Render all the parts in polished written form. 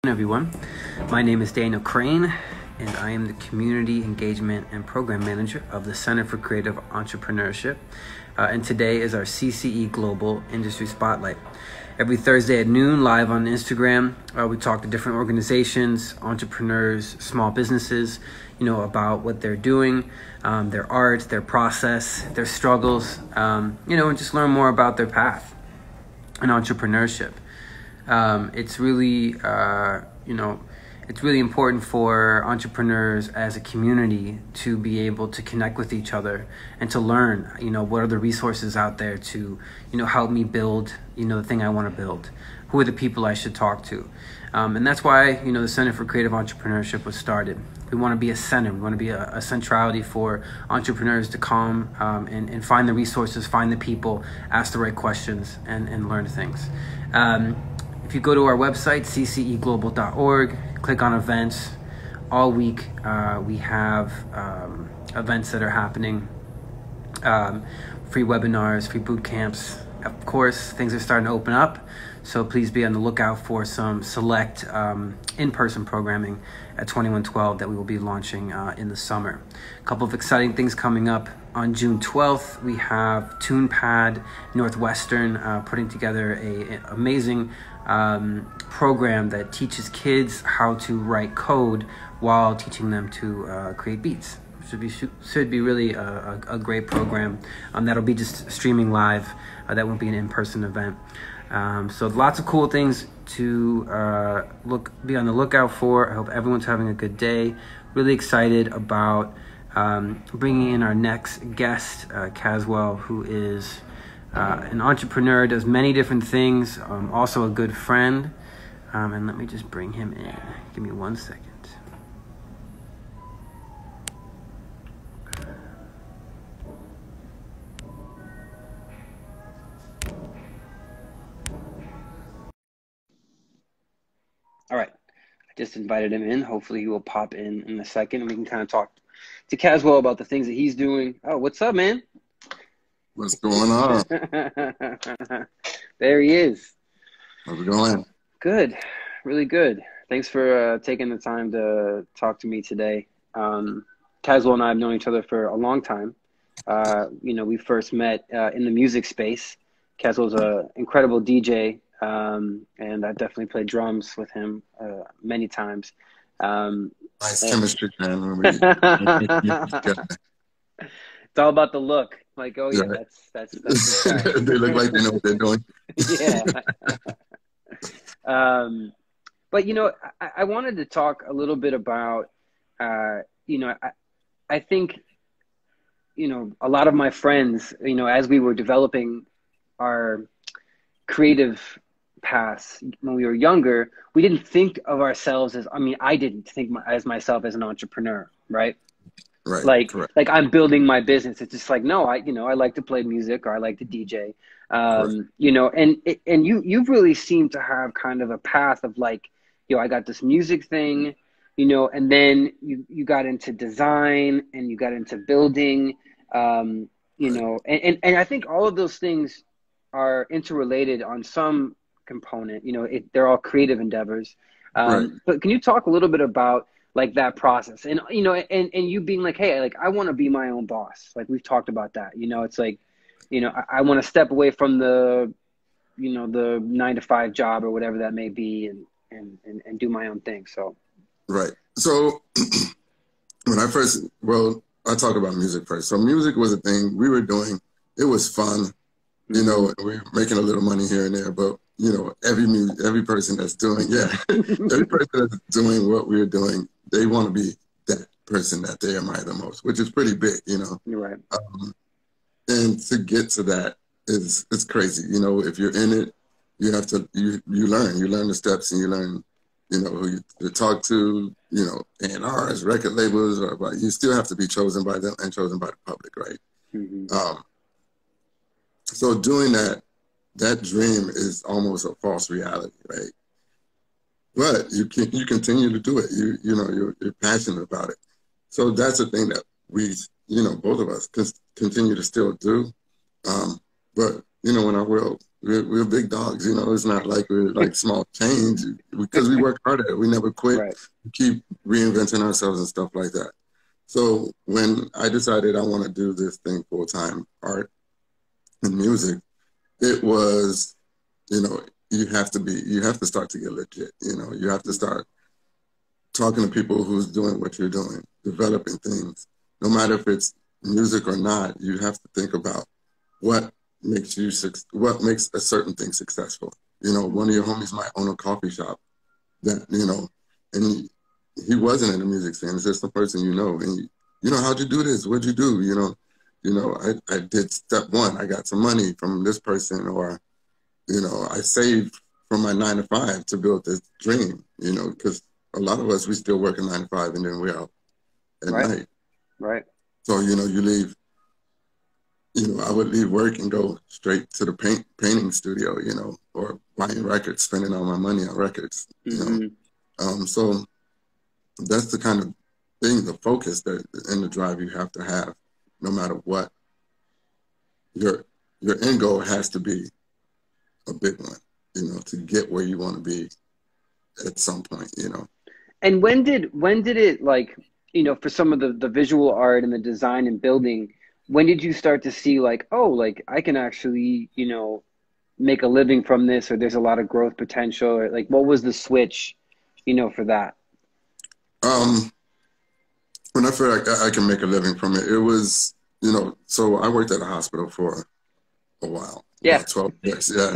Everyone, my name is Daniel Crane, and I am the Community Engagement and Program Manager of the Center for Creative Entrepreneurship. And today is our CCE Global Industry Spotlight. Every Thursday at noon, live on Instagram, we talk to different organizations, entrepreneurs, small businesses, about what they're doing, their art, their process, their struggles, and just learn more about their path in entrepreneurship. It's really, it's really important for entrepreneurs as a community to be able to connect with each other and to learn, what are the resources out there to, help me build, the thing I want to build. Who are the people I should talk to? And that's why, the Center for Creative Entrepreneurship was started. We want to be a center. We want to be a centrality for entrepreneurs to come and find the resources, find the people, ask the right questions, and learn things. If you go to our website, cceglobal.org, click on events, all week we have events that are happening, free webinars, free boot camps. Of course, things are starting to open up, so please be on the lookout for some select in-person programming at 2112 that we will be launching in the summer. A couple of exciting things coming up. On June 12th, we have TunePad Northwestern putting together an amazing program that teaches kids how to write code while teaching them to create beats. Should be really a great program. That'll be just streaming live. That won't be an in-person event. So lots of cool things to be on the lookout for. I hope everyone's having a good day. Really excited about bringing in our next guest, Caswell, who is an entrepreneur, does many different things, also a good friend. And let me just bring him in. Give me 1 second. All right, I just invited him in. Hopefully he will pop in a second and we can kind of talk to Caswell about the things that he's doing. Oh, what's up, man? What's going on? There he is. How's it going? Good, really good. Thanks for taking the time to talk to me today. Caswell and I have known each other for a long time. We first met in the music space. Caswell's an incredible DJ, and I definitely played drums with him many times. Nice chemistry, man. It's all about the look. Like, oh yeah, that's they look like they know what they're doing. Yeah. But I wanted to talk a little bit about I think a lot of my friends, as we were developing our creative paths when we were younger, we didn't think of ourselves as, I didn't think as myself as an entrepreneur, right? Right. Like I'm building my business. It's just like, no, I like to play music or I like to DJ, and you've really seemed to have kind of a path of like, I got this music thing, and then you got into design and you got into building, and I think all of those things are interrelated on some component. They're all creative endeavors. But can you talk a little bit about like that process and you being like, hey, like I want to be my own boss. Like we've talked about that, it's like, I want to step away from the 9-to-5 job or whatever that may be and do my own thing. So. Right. So when I talk about music first. So music was a thing we were doing. It was fun, we were making a little money here and there, but every person that's doing, every person that's doing what we're doing, they want to be that person that they admire the most, which is pretty big, You're right. And to get to that it's crazy. If you're in it, you have to, you learn the steps and you learn, who you talk to, A&Rs, record labels, but you still have to be chosen by them and chosen by the public, right? Mm-hmm. So doing that dream is almost a false reality, right? But you continue to do it. You're passionate about it. So that's the thing that we, both of us continue to still do. But when our world we're big dogs, you know. It's not like we're like small change because we work hard at it. We never quit. Right. We keep reinventing ourselves and stuff like that. So when I decided I want to do this thing full time, art and music, it was, you know, you have to start to get legit. You know, you have to start talking to people who's doing what you're doing, developing things. No matter if it's music or not, you have to think about what makes a certain thing successful. You know, one of your homies might own a coffee shop that, you know, and he wasn't in the music scene. It's just the person you know, and you know, how'd you do this? What'd you do? You know, I did step one. I got some money from this person, or you know, I saved from my 9 to 5 to build this dream. You know, because a lot of us, we still work a 9 to 5, and then we're out at night. Right. So you know, you leave. You know, I would leave work and go straight to the painting studio. You know, or buying records, spending all my money on records. Mm-hmm. You know, so that's the kind of thing, the focus that and the drive you have to have, no matter what. Your end goal has to be a big one, you know, to get where you want to be at some point, you know. And when did it, like, you know, for some of the visual art and the design and building, when did you start to see like, oh, like I can actually, you know, make a living from this, or there's a lot of growth potential, or like what was the switch, you know, for that? When I feel like I can make a living from it, it was, you know, so I worked at a hospital for a while, about 12 years, yeah.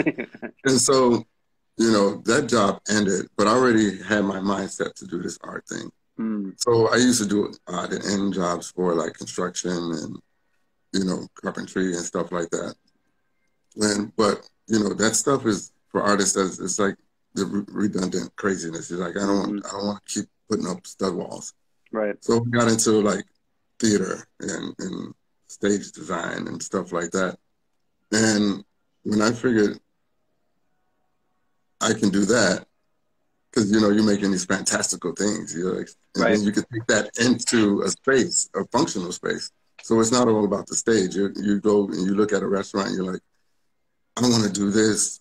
And so, you know, that job ended, but I already had my mindset to do this art thing. So I used to do odd and end jobs for like construction and, you know, carpentry and stuff like that. But, you know, that stuff is for artists, it's like the redundant craziness. It's like, I don't want to keep putting up stud walls. Right. So we got into like theater and stage design and stuff like that. And when I figured I can do that, because, you know, you're making these fantastical things, you're like, and then you can take that into a space, a functional space. So it's not all about the stage. You go and you look at a restaurant and you're like, I want to do this.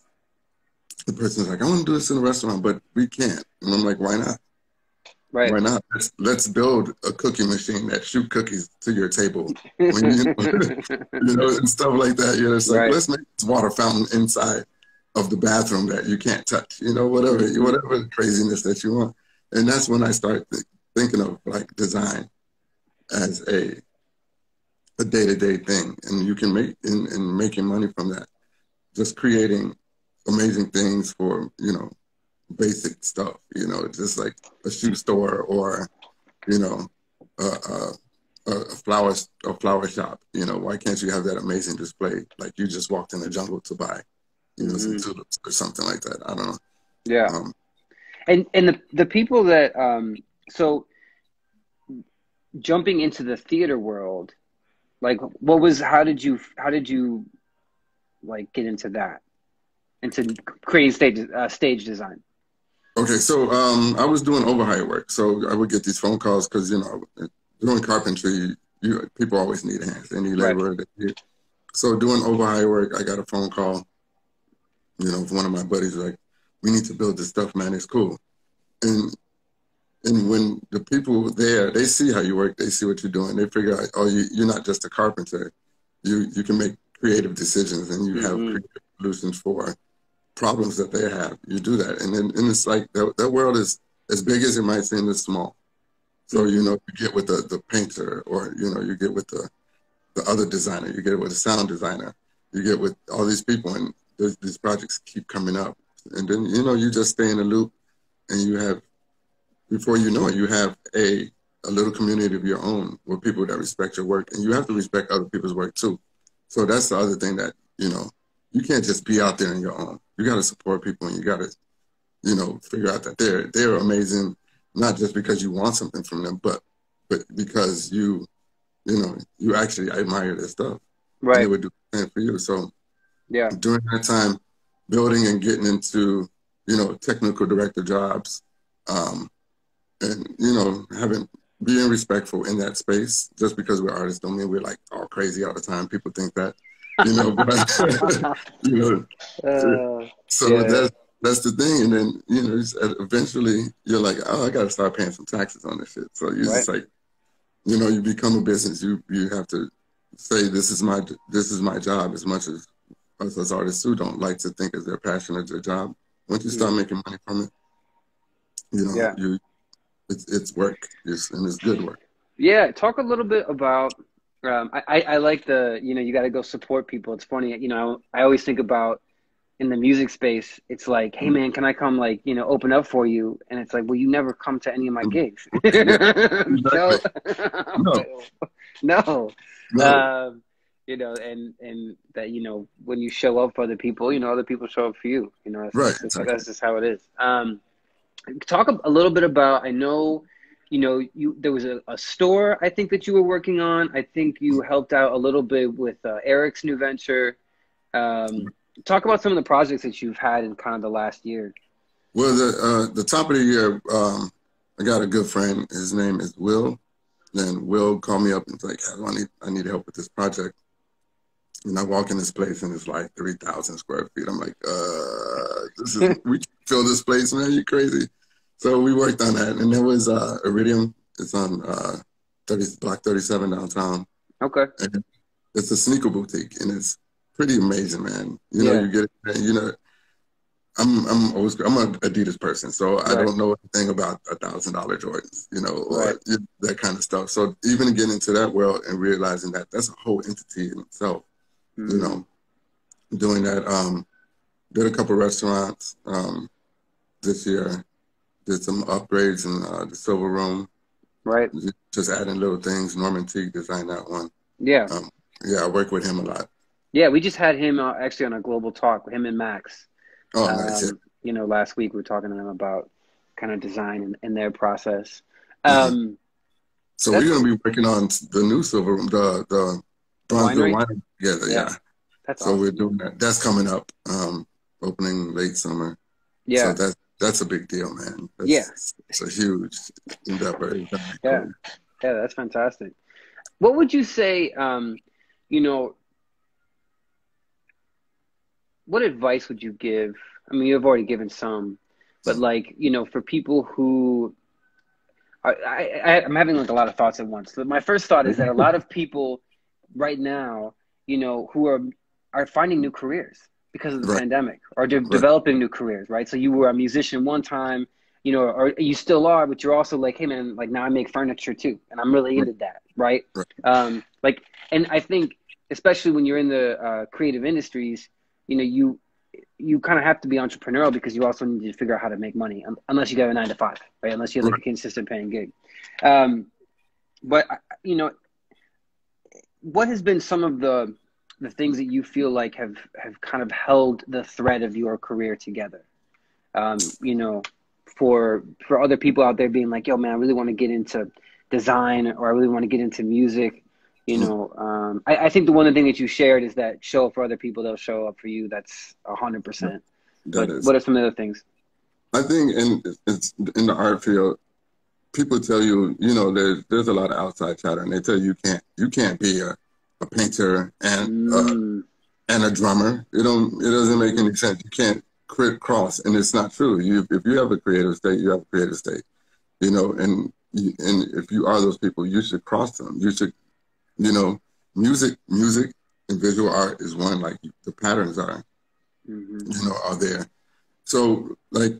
The person's like, I want to do this in a restaurant, but we can't. And I'm like, why not? Right. Why not? Let's build a cookie machine that shoot cookies to your table. When you know, and stuff like that. You know, it's like, let's make this water fountain inside of the bathroom that you can't touch. You know, whatever craziness that you want. And that's when I started thinking of like design as a day-to-day thing. And you can make and making money from that. Just creating amazing things for, you know, basic stuff, you know, just like a shoe store or, you know, a flower shop. You know, why can't you have that amazing display like you just walked in the jungle to buy, you know, some tulips or something like that? I don't know. Yeah. And the people that so jumping into the theater world, like how did you like get into that, into creating stage design? Okay, so I was doing overhire work, so I would get these phone calls because, you know, doing carpentry, people always need hands. They need labor. So doing overhire work, I got a phone call, you know, from one of my buddies, like, we need to build this stuff, man. It's cool. And when the people there, they see how you work, they see what you're doing, they figure out, oh, you're not just a carpenter. You can make creative decisions and you have creative solutions for problems that they have. You do that. And it's like that world is as big as it might seem, is small. So, you know, you get with the painter, or, you know, you get with the other designer, you get with the sound designer, you get with all these people, and these projects keep coming up. And then, you know, you just stay in the loop, and you have, before you know it, you have a little community of your own with people that respect your work, and you have to respect other people's work too. So that's the other thing that, you know, you can't just be out there on your own. You got to support people, and you got to, you know, figure out that they're amazing, not just because you want something from them, but because you know, you actually admire their stuff. Right. And they would do the same for you. So yeah, during that time, building and getting into, you know, technical director jobs, and, you know, being respectful in that space. Just because we're artists don't mean we're like all crazy all the time. People think that. you know, but, you know, so Yeah. that's the thing. And then, you know, eventually you're like, oh, I got to start paying some taxes on this shit. So you're Right. just like, you know, you become a business. You have to say, this is my job, as much as us as artists who don't like to think as their passion as their job. Once you start making money from it, you know, Yeah. it's work, and it's good work. Yeah. Talk a little bit about, I like the, you know, you got to go support people. It's funny, you know, I always think about in the music space, it's like, hey man, can I come like, you know, open up for you? And it's like, well, you never come to any of my gigs. Yeah, So, exactly. No, no. no, You know, and that, you know, when you show up for other people, you know, other people show up for you. You know, right, exactly. that's just how it is. Talk a little bit about, I know, you know, there was a store I think that you were working on. I think you helped out a little bit with Eric's new venture. Talk about some of the projects that you've had in kind of the last year. Well, the top of the year, I got a good friend. His name is Will. Then Will called me up and was like, I need help with this project. And I walk in this place and it's like 3,000 square feet. I'm like, we can fill this place, man. You crazy? So we worked on that, and there was Iridium. It's on Block 37 downtown. Okay. And it's a sneaker boutique, and it's pretty amazing, man. You know, Yeah. you get it. You know, I'm an Adidas person, so I Right. don't know anything about $1,000 Jordans, you know, Right. or that kind of stuff. So even getting into that world and realizing that that's a whole entity in itself, you know, doing that. Did a couple restaurants this year. Did some upgrades in the Silver Room. Right. Just adding little things. Norman Teague designed that one. Yeah. Yeah, I work with him a lot. Yeah. We just had him actually on a global talk with him and Max. Oh, nice. Yeah. You know, last week we were talking to them about kind of design and their process. Mm-hmm. So we're going to be working on the new Silver Room, the Bronzeville Winery together. Yeah. That's so awesome. we're doing that. That's coming up, opening late summer. Yeah. So that's a big deal, man. It's a huge endeavor. Yeah. Cool. Yeah, that's fantastic. What would you say, you know, what advice would you give? I mean, you've already given some, but like, you know, for people who I'm having like a lot of thoughts at once. My first thought is that a lot of people right now, you know, who are finding new careers because of the pandemic, or developing new careers, right? So you were a musician one time, you know, or you still are, but you're also like, hey man, like now I make furniture too, and I'm really into that, right? Like, and I think especially when you're in the creative industries, you know, you kind of have to be entrepreneurial because you also need to figure out how to make money, unless you got a 9 to 5, right? Unless you have like a consistent paying gig. But you know, what has been some of the things that you feel like have kind of held the thread of your career together? You know, for other people out there being like, yo, man, I really want to get into design, or I really want to get into music. You know, I think the one thing that you shared is that show up for other people, they'll show up for you. That's 100%. But what are some of the other things? I think it's in the art field, people tell you, you know, there's a lot of outside chatter, and they tell you you can't be a painter and a drummer. It doesn't make any sense. You can't cross, and it's not true. If you have a creative state, you have a creative state. You know, and if you are those people, you should cross them. You should. You know, music and visual art is one, like the patterns are, you know, are there. So like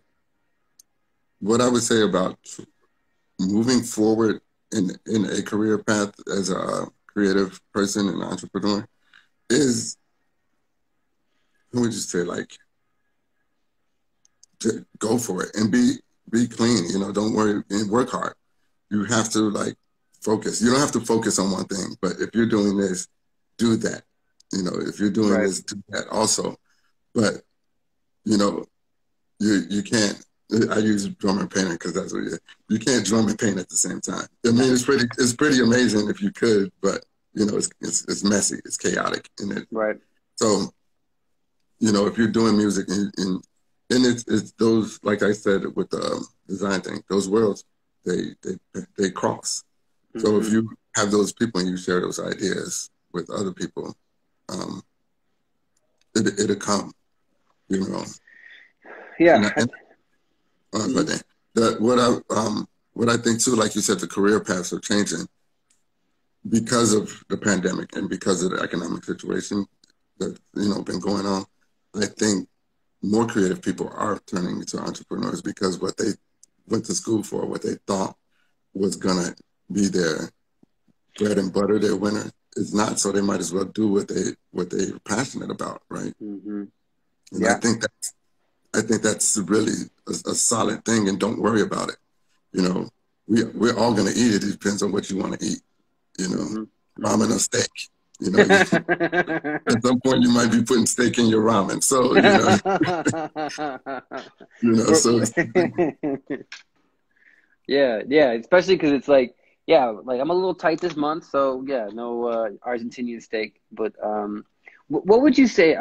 what I would say about moving forward in a career path as a creative person and entrepreneur is, who would you say, like, to go for it and be clean, you know, don't worry and work hard. You have to like focus. You don't have to focus on one thing, but if you're doing this, do that. You know, if you're doing this, do that also. But, you know, you can't, I use drum and painting because that's what you can't drum and paint at the same time. I mean, it's pretty amazing if you could, but, you know, it's messy, it's chaotic in it. Right. So, you know, if you're doing music and it's those, like I said, with the design thing, those worlds, they cross. So if you have those people and you share those ideas with other people, it'll come, you know. And, Yeah. I- and but then what I think too, like you said, the career paths are changing because of the pandemic and because of the economic situation that been going on. I think more creative people are turning into entrepreneurs because what they went to school for, what they thought was gonna be their bread and butter, their winner, is not. So they might as well do what they're passionate about, right? Mm-hmm. And Yeah. I think that's really a solid thing. And don't worry about it. You know, we're all gonna eat it. It depends on what you want to eat. You know, Mm-hmm. ramen or steak. You know, at some point you might be putting steak in your ramen. So so Yeah, yeah, especially because it's like, yeah, like I'm a little tight this month, so yeah, no Argentinian steak. But what would you say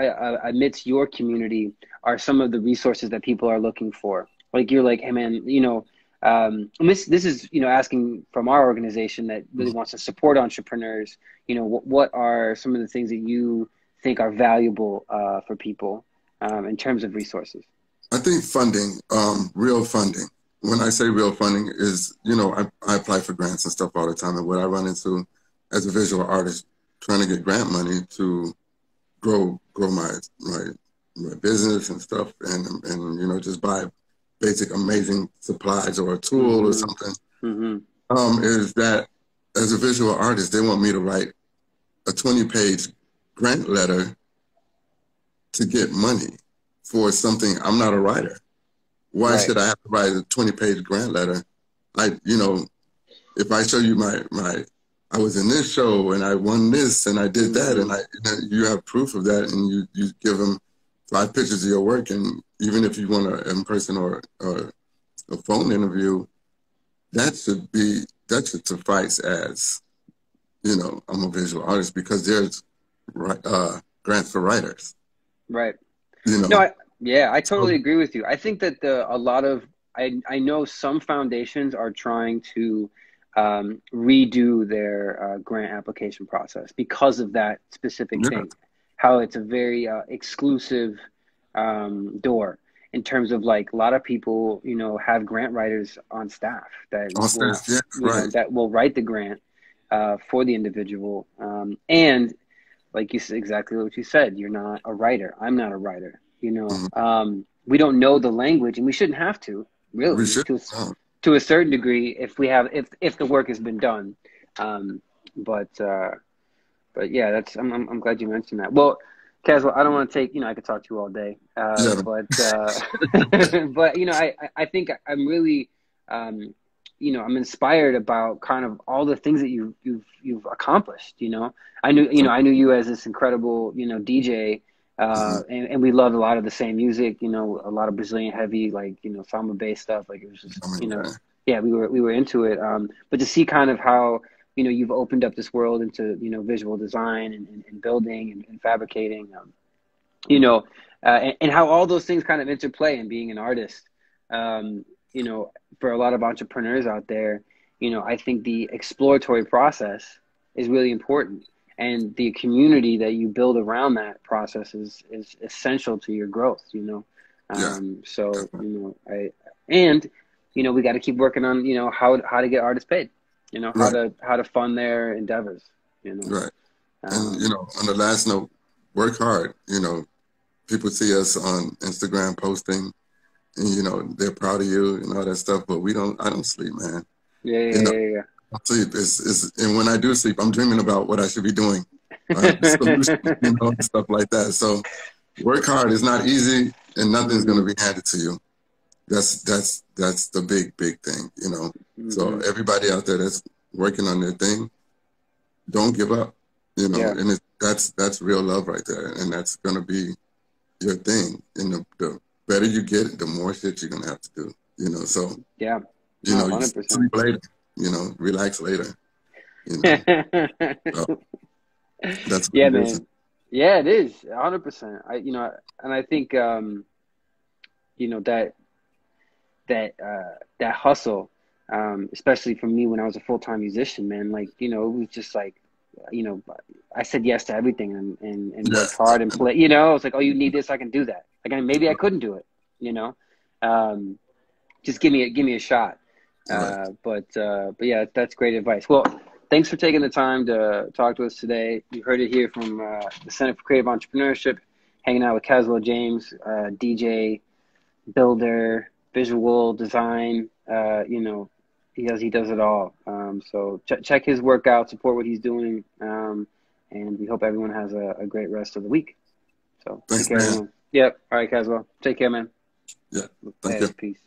amidst your community are some of the resources that people are looking for? Like you're like, hey man, and this is asking from our organization that really wants to support entrepreneurs. What are some of the things that you think are valuable for people in terms of resources? I think funding, real funding. When I say real funding is, I apply for grants and stuff all the time. And what I run into as a visual artist, trying to get grant money to grow my business and stuff, and just buy basic amazing supplies or a tool or Mm-hmm. something, Mm-hmm. is that as a visual artist, they want me to write a 20-page grant letter to get money for something. I'm not a writer. Why Right. should I have to write a 20-page grant letter? If I show you I was in this show and I won this and I did that, Mm-hmm. and you have proof of that, and you give them 5 pictures of your work, and even if you want an in-person or a phone interview, that should suffice as, I'm a visual artist, because there's grants for writers, Right. you know. No, I So totally agree with you. I think that a lot of I know some foundations are trying to redo their grant application process because of that specific yeah, thing, how it's a very exclusive door in terms of like a lot of people, have grant writers on staff that on will, staff, yeah, right, that will write the grant for the individual. And like you said, exactly what you said, you're not a writer. I'm not a writer. mm-hmm. We don't know the language, and we shouldn't have to We really should, to a certain degree if the work has been done. Um, but yeah, I'm glad you mentioned that. Well, Caswell, I don't want to take I could talk to you all day, yeah, but but I think I'm really I'm inspired about kind of all the things that you've accomplished. I knew you as this incredible DJ, mm-hmm. and we loved a lot of the same music. A lot of Brazilian heavy, like samba based stuff. Like it was just I mean, yeah, we were into it. But to see kind of how you've opened up this world into visual design and building and fabricating, and how all those things kind of interplay in being an artist. Um, for a lot of entrepreneurs out there, I think the exploratory process is really important, and the community that you build around that process is essential to your growth. yeah, So definitely. and we got to keep working on how to get artists paid, how Right, to fund their endeavors. you know right. And um, on the last note, work hard. People see us on Instagram posting, and they're proud of you and all that stuff. But I don't sleep, man. yeah, You know, yeah, yeah, I sleep. And when I do sleep, I'm dreaming about what I should be doing, solutions, yeah. and stuff like that. So work hard. It's not easy, and nothing's going to Hmm. be handed to you. That's the big thing. So Hmm. everybody out there that's working on their thing, don't give up. Yeah, And that's real love right there, and that's going to be your thing. And the better you get it, the more shit you're gonna have to do. So yeah, no, you 100%. sleep later. Relax later. You know, so that's what Yeah, it is. man. Yeah, it is 100%. And I think you know that that hustle, especially for me when I was a full-time musician, man. Like it was just like you know, I said yes to everything and worked Yes. hard and play. You know, it's like, oh, you need this, I can do that. Like, maybe I couldn't do it. You know, just give me a shot. Right. But yeah, that's great advice. Well, thanks for taking the time to talk to us today. You heard it here from the Center for Creative Entrepreneurship, hanging out with Caswell James, DJ, builder, visual design. You know, he does it all. So check his work out, support what he's doing, and we hope everyone has a great rest of the week. So Thanks, take care, man. everyone. Yep. All right, Caswell. Take care, man. Yeah. Thank Hey, you. peace.